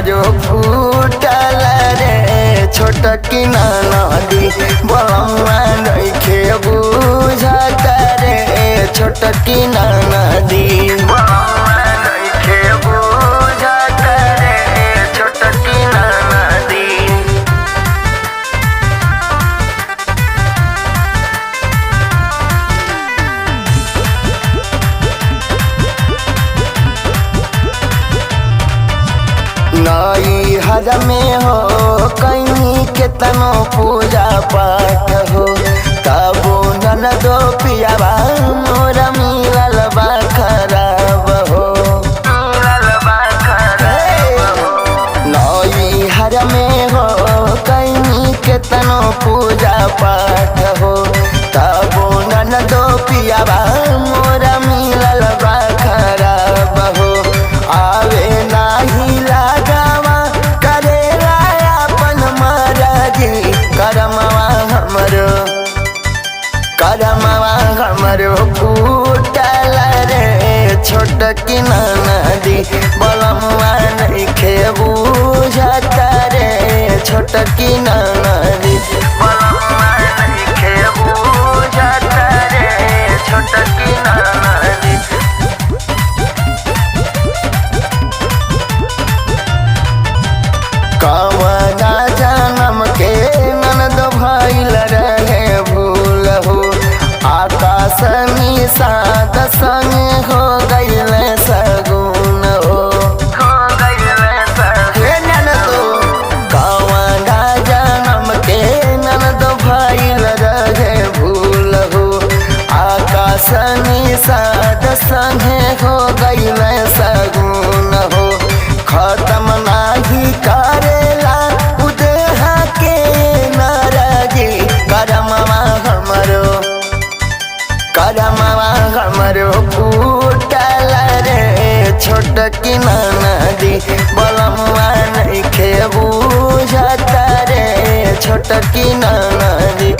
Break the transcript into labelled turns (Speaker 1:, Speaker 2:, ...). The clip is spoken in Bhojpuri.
Speaker 1: हमरो फूटल रे छोटकी नदी बलमुआ नइखे बुझत रे छोटकी नदी बलमुआ नइखे बुझत रे छोटकी नदी। नई हर में हो कहीं केतनो पूजा पाठ हो तबो ननदो पियावा मोरा मिलल बा खराब हो। नई हर में हो कहीं केतनो पूजा पाठ हो तबो ननदो पियावा मोरा मिलल बा खराब हो। आवे नाही लगावा करेला अपन मरजी करमवा हमरो फूटल रे छोटकी नदी बलमुआ नइखे बुझत रे छोटकी नदी बलमुआ नइखे बुझत रे छोटकी नदी। कवना जन्म के ननद भइल रहे भूल हो आकाश निषाद संग हो गइल सगुन हो। कवना जन्म के ननद भइल रहे भूल हो आकाश निषाद संग हो गइल सगुन हो। खत्म नाही करेला उदेहा के नाराजी करमवा हमरो फूटल रे छोटकी नदी बलमुआ नइखे बुझत रे छोटकी नदी।